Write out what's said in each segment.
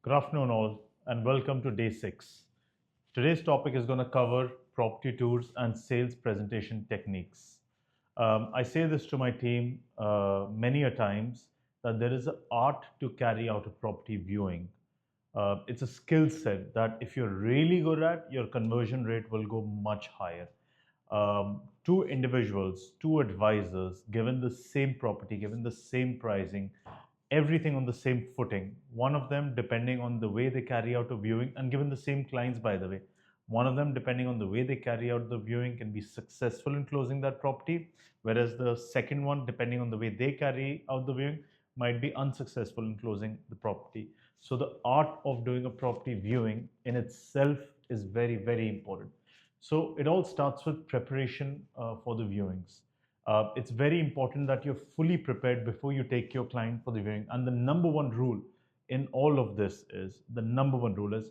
Good afternoon, all, and welcome to day 6. Today's topic is going to cover property tours and sales presentation techniques. I say this to my team many a times that there is an art to carry out a property viewing. It's a skill set that if you're really good at, your conversion rate will go much higher. Two individuals, two advisors, given the same property, given the same pricing, everything on the same footing. One of them, depending on the way they carry out a viewing, and given the same clients, by the way, one of them, depending on the way they carry out the viewing, can be successful in closing that property, whereas the second one, depending on the way they carry out the viewing, might be unsuccessful in closing the property. So, the art of doing a property viewing in itself is very, very important. So, it all starts with preparation for the viewings. It's very important that you're fully prepared before you take your client for the viewing. And the number one rule in all of this is the number one rule is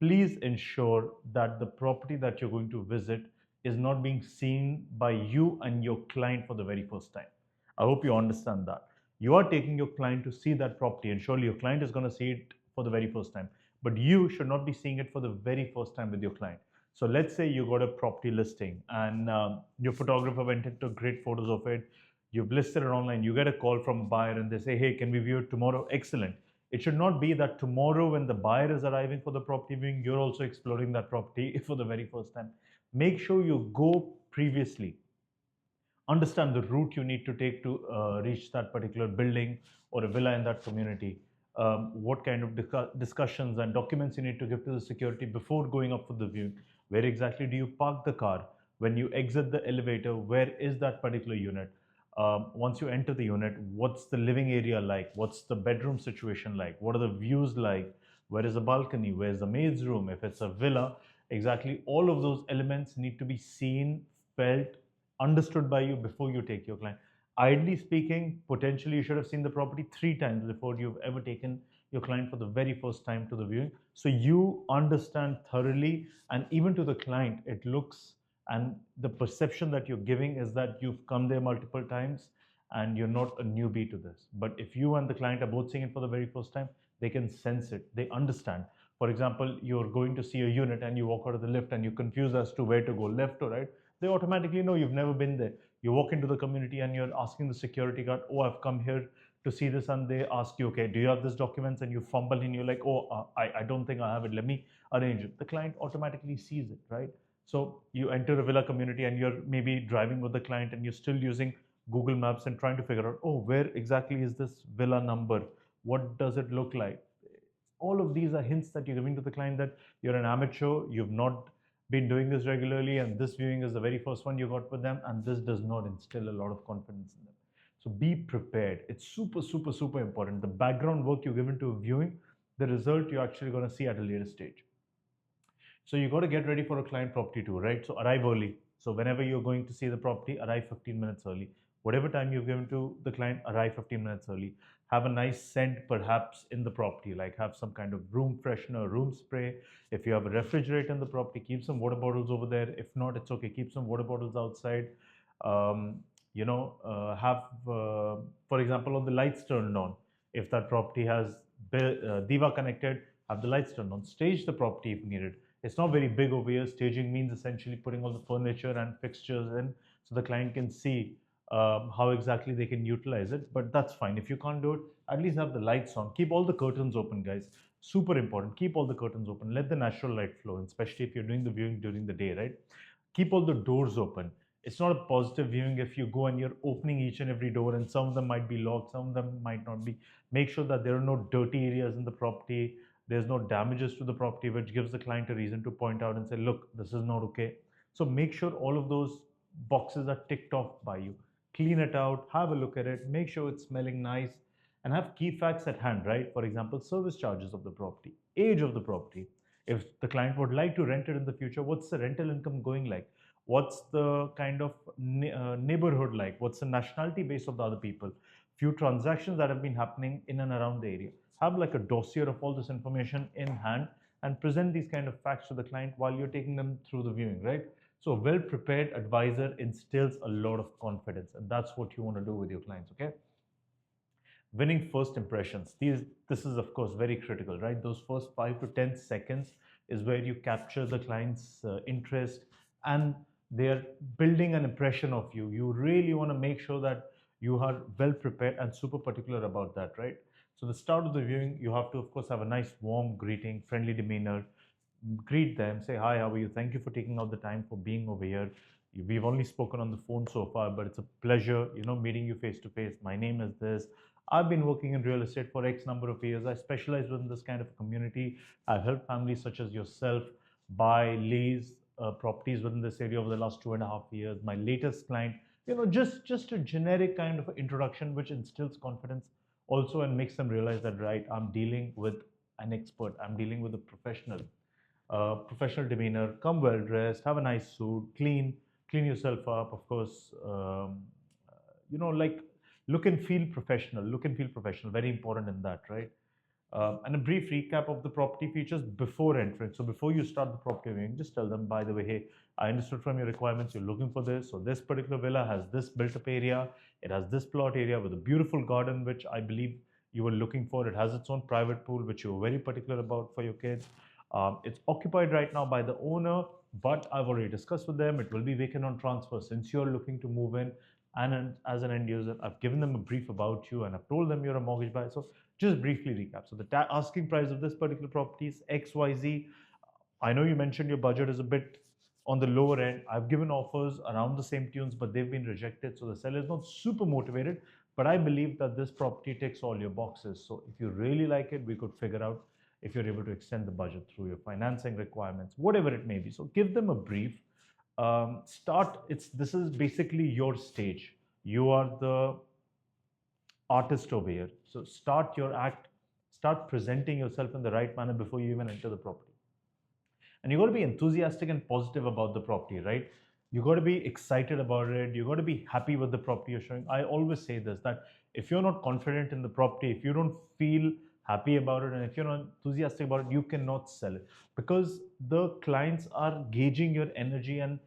please ensure that the property that you're going to visit is not being seen by you and your client for the very first time. I hope you understand that. You are taking your client to see that property, and surely your client is going to see it for the very first time. But you should not be seeing it for the very first time with your client. So let's say you got a property listing and your photographer went and took great photos of it. You've listed it online. You get a call from a buyer and they say, "Hey, can we view it tomorrow?" Excellent. It should not be that tomorrow, when the buyer is arriving for the property viewing, you're also exploring that property for the very first time. Make sure you go previously, understand the route you need to take to reach that particular building or a villa in that community, what kind of discussions and documents you need to give to the security before going up for the viewing, where exactly do you park the car, when you exit the elevator, where is that particular unit, once you enter the unit, what's the living area like, what's the bedroom situation like, what are the views like, where is the balcony, where's the maid's room, if it's a villa, exactly all of those elements need to be seen, felt, understood by you before you take your client. Ideally speaking, potentially you should have seen the property 3 times before you've ever taken your client for the very first time to the viewing. So you understand thoroughly, and even to the client, it looks and the perception that you're giving is that you've come there multiple times and you're not a newbie to this. But if you and the client are both seeing it for the very first time, they can sense it, they understand. For example, you're going to see a unit and you walk out of the lift and you're confused as to where to go, left or right. They automatically know you've never been there. You walk into the community and you're asking the security guard, "Oh, I've come here to see this," and they ask you, "Okay, do you have this documents?" And you fumble and you're like, "Oh, I don't think I have it. Let me arrange it." The client automatically sees it, right? So you enter a villa community and you're maybe driving with the client and you're still using Google Maps and trying to figure out, "Oh, where exactly is this villa number? What does it look like?" All of these are hints that you're giving to the client that you're an amateur, you've not been doing this regularly, and this viewing is the very first one you got with them, and this does not instill a lot of confidence in them. So be prepared. It's super, super, super important. The background work you give into a viewing, the result you're actually going to see at a later stage. So you got to get ready for a client property tour, right? So arrive early. So whenever you're going to see the property, arrive 15 minutes early. Whatever time you've given to the client, arrive 15 minutes early. Have a nice scent perhaps in the property, like have some kind of room freshener, room spray. If you have a refrigerator in the property, keep some water bottles over there. If not, it's okay. Keep some water bottles outside. Have, for example, all the lights turned on. If that property has Diva connected, have the lights turned on. Stage the property if needed. It's not very big over here. Staging means essentially putting all the furniture and fixtures in so the client can see how exactly they can utilize it. But that's fine. If you can't do it, at least have the lights on. Keep all the curtains open, guys. Super important. Keep all the curtains open. Let the natural light flow, especially if you're doing the viewing during the day, right? Keep all the doors open. It's not a positive viewing if you go and you're opening each and every door, and some of them might be locked, some of them might not be. Make sure that there are no dirty areas in the property, there's no damages to the property, which gives the client a reason to point out and say, "Look, this is not okay." So make sure all of those boxes are ticked off by you. Clean it out, have a look at it, make sure it's smelling nice, and have key facts at hand, right? For example, service charges of the property, age of the property. If the client would like to rent it in the future, what's the rental income going like? What's the kind of neighborhood like? What's the nationality base of the other people? Few transactions that have been happening in and around the area. Have like a dossier of all this information in hand and present these kind of facts to the client while you're taking them through the viewing, right? So a well-prepared advisor instills a lot of confidence, and that's what you want to do with your clients, okay? winning first impressions. This is of course very critical, right? Those first 5 to 10 seconds is where you capture the client's interest, and they are building an impression of you. You really want to make sure that you are well prepared and super particular about that, right? So the start of the viewing, you have to of course have a nice warm greeting, friendly demeanor, greet them, say hi, how are you, thank you for taking out the time for being over here. We've only spoken on the phone so far, but it's a pleasure, meeting you face to face. My name is this. I've been working in real estate for X number of years. I specialize within this kind of community. I've helped families such as yourself buy, lease properties within this area over the last 2.5 years. My latest client, just a generic kind of introduction which instills confidence also and makes them realize that, right, I'm dealing with an expert, I'm dealing with a professional. Professional demeanor, come well dressed, have a nice suit, clean yourself up, of course. Like look and feel professional, very important in that, right? And a brief recap of the property features before entering. So before you start the property viewing, just tell them, by the way, hey, I understood from your requirements you're looking for this. So this particular villa has this built-up area. It has this plot area with a beautiful garden, which I believe you were looking for. It has its own private pool, which you were very particular about for your kids. It's occupied right now by the owner, but I've already discussed with them. It will be vacant on transfer since you're looking to move in. And as an end user, I've given them a brief about you and I've told them you're a mortgage buyer. So just briefly recap. So the asking price of this particular property is XYZ. I know you mentioned your budget is a bit on the lower end. I've given offers around the same tunes, but they've been rejected. So the seller is not super motivated, but I believe that this property ticks all your boxes. So if you really like it, we could figure out if you're able to extend the budget through your financing requirements, whatever it may be. So give them a brief. This is basically your stage. You are the artist over here. So start your act, start presenting yourself in the right manner before you even enter the property. And you got to be enthusiastic and positive about the property, right? You got to be excited about it. You got to be happy with the property you're showing. I always say this, that if you're not confident in the property, if you don't feel happy about it, and if you're not enthusiastic about it, you cannot sell it, because the clients are gauging your energy, and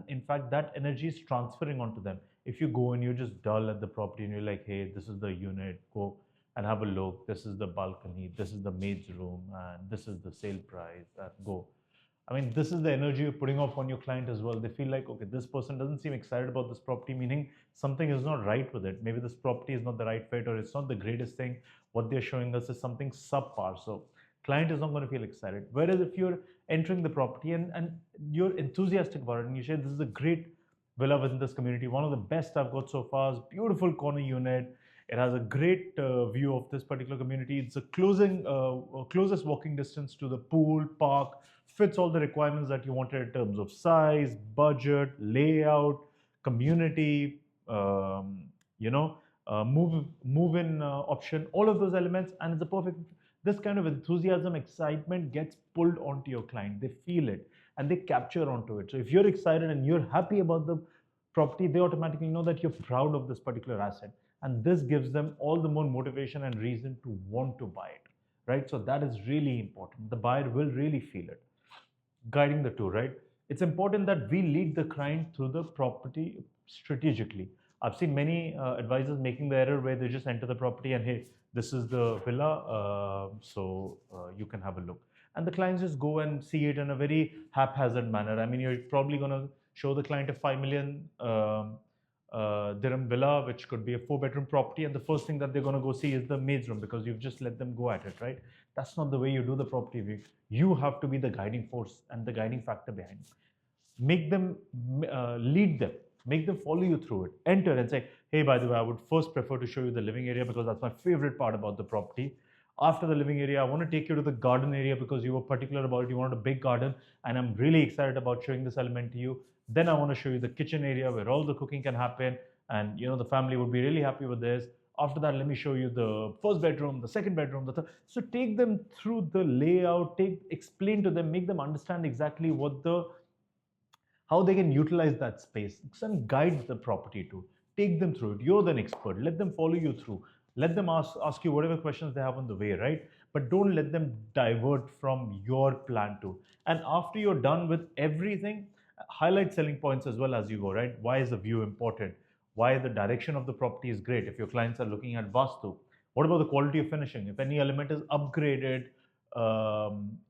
in fact that energy is transferring onto them. If you go and you're just dull at the property and you're like, hey, this is the unit, go and have a look, this is the balcony, this is the maid's room, and this is the sale price, and go. I mean, this is the energy you're putting off on your client as well. They feel like, okay, this person doesn't seem excited about this property, meaning something is not right with it. Maybe this property is not the right fit, or it's not the greatest thing. What they're showing us is something subpar. So client is not going to feel excited. Whereas if you're entering the property and you're enthusiastic about it and you say, this is a great villa within this community, one of the best I've got so far, it's beautiful corner unit. It has a great view of this particular community. It's a closest walking distance to the pool, park, fits all the requirements that you wanted in terms of size, budget, layout, community, move-in option, all of those elements, and it's a perfect. This kind of enthusiasm, excitement gets pulled onto your client. They feel it and they capture onto it. So if you're excited and you're happy about the property, they automatically know that you're proud of this particular asset, and this gives them all the more motivation and reason to want to buy it, right? So that is really important. The buyer will really feel it. Guiding the tour, right? It's important that we lead the client through the property strategically. I've seen many advisors making the error where they just enter the property and, hey, this is the villa, you can have a look. And the clients just go and see it in a very haphazard manner. I mean, you're probably going to show the client a 5 million dirham villa, which could be a 4-bedroom property, and the first thing that they're going to go see is the maid's room, because you've just let them go at it, right? That's not the way you do the property review. You have to be the guiding force and the guiding factor behind it. Make them lead them, make them follow you through it. Enter and say, hey, by the way, I would first prefer to show you the living area because that's my favorite part about the property. After the living area, I want to take you to the garden area because you were particular about it. You wanted a big garden, and I'm really excited about showing this element to you. Then I want to show you the kitchen area where all the cooking can happen, and the family would be really happy with this. After that, let me show you the first bedroom, the second bedroom, the third. So take them through the layout, explain to them, make them understand exactly how they can utilize that space, and guide the property to. Take them through it. You're the expert. Let them follow you through. Let them ask you whatever questions they have on the way, right? But don't let them divert from your plan to. And after you're done with everything, highlight selling points as well as you go, right? Why is the view important? Why the direction of the property is great? If your clients are looking at Vastu, What about the quality of finishing? If any element is upgraded,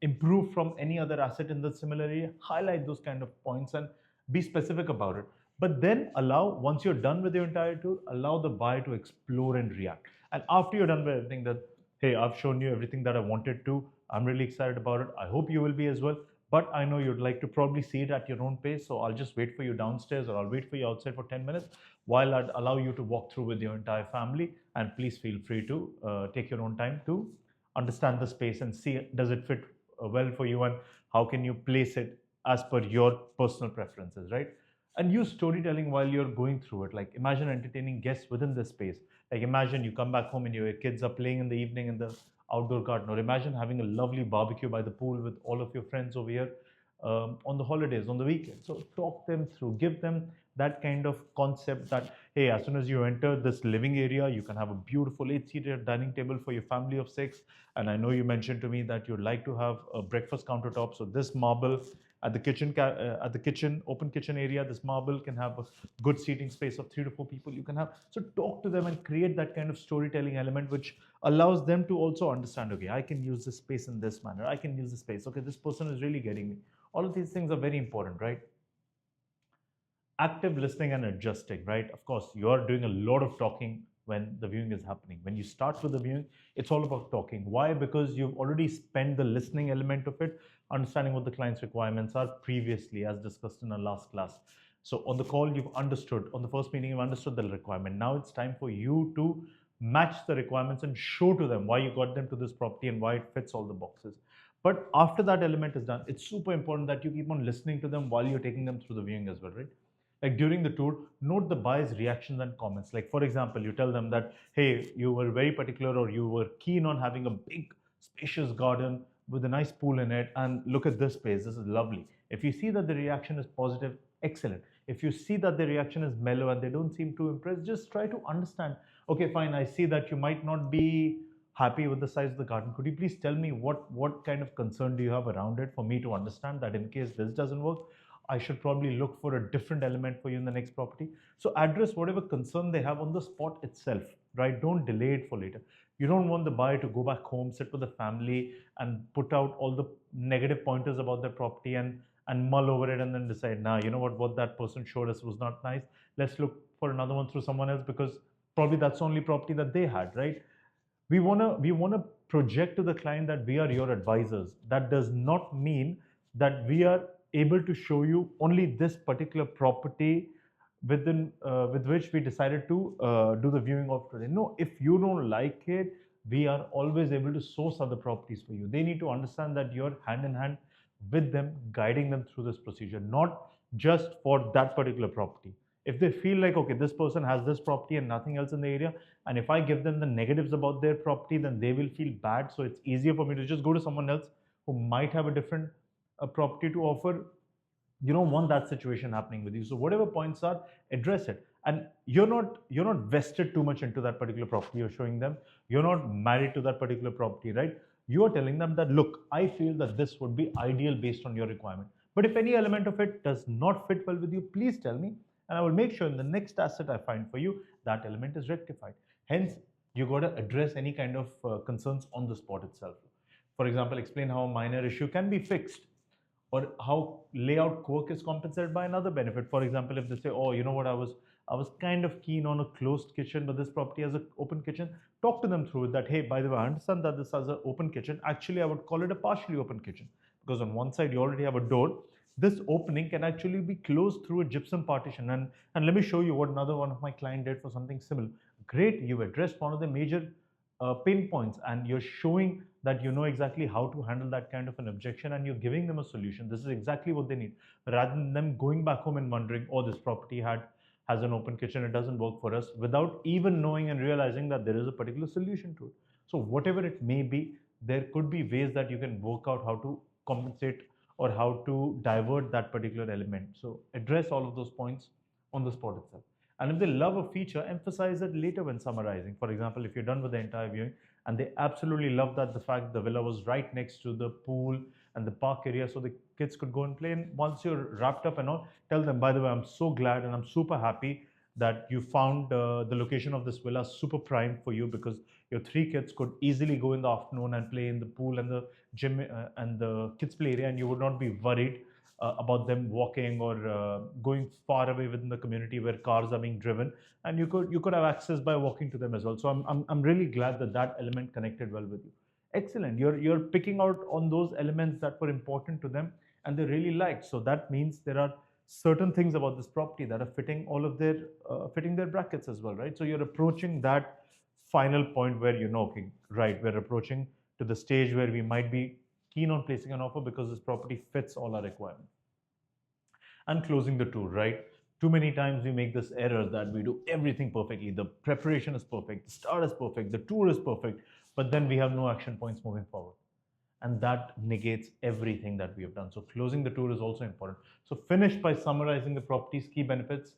improved from any other asset in the similar area, highlight those kind of points and be specific about it. But then allow, once you're done with your entire tour, allow the buyer to explore and react. And after you're done with everything, that, hey, I've shown you everything that I wanted to. I'm really excited about it. I hope you will be as well. But I know you'd like to probably see it at your own pace. So I'll just wait for you downstairs, or I'll wait for you outside for 10 minutes while I'd allow you to walk through with your entire family. And please feel free to take your own time to understand the space and see, does it fit well for you, and how can you place it as per your personal preferences, right? And use storytelling while you're going through it. Like, imagine entertaining guests within this space. Like, imagine you come back home and your kids are playing in the evening in the outdoor garden, or imagine having a lovely barbecue by the pool with all of your friends over here on the holidays, on the weekend. So talk them through, give them that kind of concept that, hey, as soon as you enter this living area, you can have a beautiful 8-seater dining table for your family of 6. And I know you mentioned to me that you'd like to have a breakfast countertop. So this marble at the kitchen open kitchen area, this marble can have a good seating space of 3 to 4 people you can have. So talk to them and create that kind of storytelling element, which allows them to also understand, okay, I can use this space in this manner, I can use this space, okay, this person is really getting me. All of these things are very important, right? Active listening and adjusting, right? Of course, you're doing a lot of talking when the viewing is happening. When you start with the viewing, it's all about talking. Why? Because you've already spent the listening element of it, understanding what the client's requirements are previously, as discussed in our last class. So on the call, you've understood, on the first meeting, you've understood the requirement. Now it's time for you to match the requirements and show to them why you got them to this property and why it fits all the boxes. But after that element is done, it's super important that you keep on listening to them while you're taking them through the viewing as well, right? Like, during the tour, note the buyer's reactions and comments. Like, for example, you tell them that, hey, you were very particular, or you were keen on having a big spacious garden with a nice pool in it, and look at this space, this is lovely. If you see that the reaction is positive, excellent. If you see that the reaction is mellow and they don't seem too impressed, just try to understand, okay, fine, I see that you might not be happy with the size of the garden. Could you please tell me what kind of concern do you have around it, for me to understand that in case this doesn't work, I should probably look for a different element for you in the next property. So address whatever concern they have on the spot itself, right? Don't delay it for later. You don't want the buyer to go back home, sit with the family, and put out all the negative pointers about their property, and mull over it, and then decide, nah, you know what that person showed us was not nice. Let's look for another one through someone else, because probably that's the only property that they had, right? We wanna project to the client that we are your advisors. That does not mean that we are able to show you only this particular property with which we decided to do the viewing of today. No, if you don't like it, we are always able to source other properties for you. They need to understand that you're hand in hand with them, guiding them through this procedure, not just for that particular property. If they feel like, okay, this person has this property and nothing else in the area, and if I give them the negatives about their property, then they will feel bad. So it's easier for me to just go to someone else who might have a different property to offer. You don't want that situation happening with you. So whatever points are, address it. And you're not vested too much into that particular property you're showing them. You're not married to that particular property, right? You are telling them that, look, I feel that this would be ideal based on your requirement, but if any element of it does not fit well with you, please tell me, and I will make sure in the next asset I find for you, that element is rectified. Hence, you got to address any kind of concerns on the spot itself. For example, explain how a minor issue can be fixed, or how layout quirk is compensated by another benefit. For example, if they say, oh, you know what, I was kind of keen on a closed kitchen, but this property has an open kitchen, talk to them through it that, hey, by the way, I understand that this has an open kitchen. Actually, I would call it a partially open kitchen, because on one side you already have a door. This opening can actually be closed through a gypsum partition. And let me show you what another one of my client did for something similar. Great, you addressed one of the major pain points, and you're showing that you know exactly how to handle that kind of an objection, and you're giving them a solution. This is exactly what they need, rather than them going back home and wondering, oh, this property has an open kitchen, it doesn't work for us, without even knowing and realizing that there is a particular solution to it. So whatever it may be, there could be ways that you can work out how to compensate or how to divert that particular element. So address all of those points on the spot itself. And if they love a feature, emphasize it later when summarizing. For example, if you're done with the entire viewing and they absolutely love that the fact the villa was right next to the pool and the park area, so the kids could go and play. And once you're wrapped up and all, tell them, by the way, I'm so glad and I'm super happy that you found the location of this villa super prime for you, because Your three kids could easily go in the afternoon and play in the pool and the gym and the kids play area, and you would not be worried about them walking or going far away within the community where cars are being driven, and you could have access by walking to them as well. So I'm really glad that that element connected well with you. Excellent. You're picking out on those elements that were important to them and they really liked. So that means there are certain things about this property that are fitting all of their fitting their brackets as well, right? So you're approaching that final point where you know, okay, right, we're approaching to the stage where we might be keen on placing an offer because this property fits all our requirements. And closing the tour, right? Too many times we make this error that we do everything perfectly. The preparation is perfect, the start is perfect, the tour is perfect, but then we have no action points moving forward. And that negates everything that we have done. So closing the tour is also important. So finish by summarizing the property's key benefits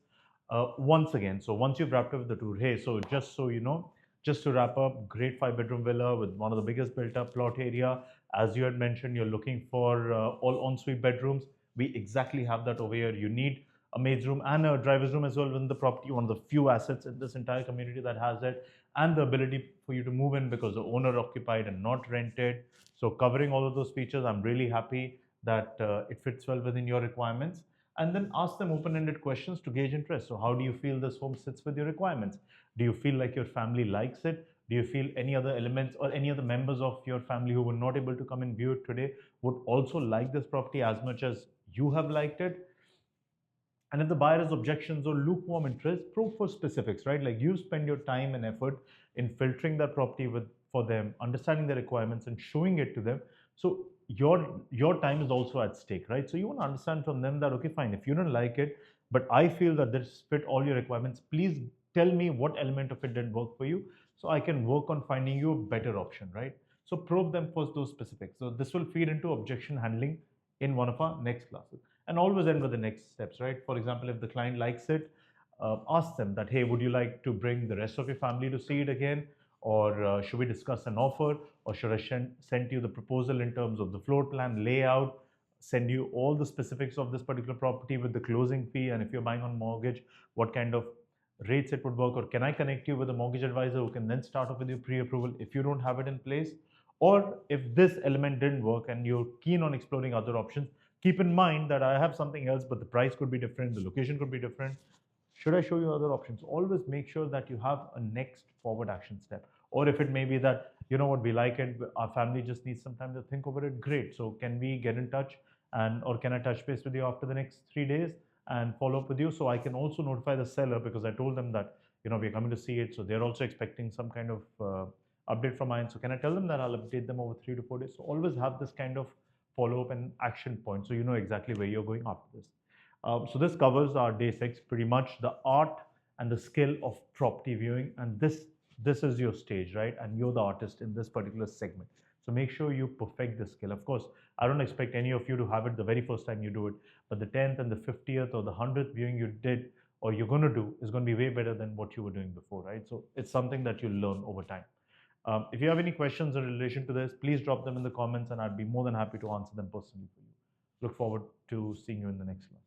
once again. So once you've wrapped up the tour, hey, so just so you know, just to wrap up, great 5 bedroom villa with one of the biggest built up plot area. As you had mentioned, you're looking for all ensuite bedrooms. We exactly have that over here. You need a maid's room and a driver's room as well within the property, one of the few assets in this entire community that has it, and the ability for you to move in because the owner occupied and not rented. So covering all of those features, I'm really happy that it fits well within your requirements. And then ask them open-ended questions to gauge interest. So how do you feel this home sits with your requirements? Do you feel like your family likes it? Do you feel any other elements or any other members of your family who were not able to come and view it today would also like this property as much as you have liked it? And if the buyer has objections or lukewarm interest, probe for specifics, right? Like you spend your time and effort in filtering that property with for them, understanding their requirements and showing it to them. So your time is also at stake, right? So you want to understand from them that, okay, fine, if you don't like it, but I feel that this fit all your requirements, please tell me what element of it didn't work for you so I can work on finding you a better option, right? So probe them for those specifics. So this will feed into objection handling in one of our next classes, and always end with the next steps, right? For example, if the client likes it, ask them that, hey, would you like to bring the rest of your family to see it again? Or should we discuss an offer? Or should I send you the proposal in terms of the floor plan, layout, send you all the specifics of this particular property with the closing fee? And if you're buying on mortgage, what kind of rates it would work? Or can I connect you with a mortgage advisor who can then start off with your pre-approval if you don't have it in place? Or if this element didn't work and you're keen on exploring other options, keep in mind that I have something else, but the price could be different, the location could be different. Should I show you other options? Always make sure that you have a next forward action step. Or if it may be that, you know what, we like it, our family just needs some time to think over it, great. So can we get in touch and or can I touch base with you after the next 3 days and follow up with you? So I can also notify the seller because I told them that, you know, we're coming to see it. So they're also expecting some kind of update from mine. So can I tell them that I'll update them over 3 to 4 days? So always have this kind of follow up and action point so you know exactly where you're going after this. So this covers our day 6, pretty much the art and the skill of property viewing, and this is your stage, right? And you're the artist in this particular segment. So make sure you perfect the skill. Of course, I don't expect any of you to have it the very first time you do it, but the 10th and the 50th or the 100th viewing you did or you're going to do is going to be way better than what you were doing before, right? So it's something that you learn over time. If you have any questions in relation to this, please drop them in the comments and I'd be more than happy to answer them personally for you. Look forward to seeing you in the next one.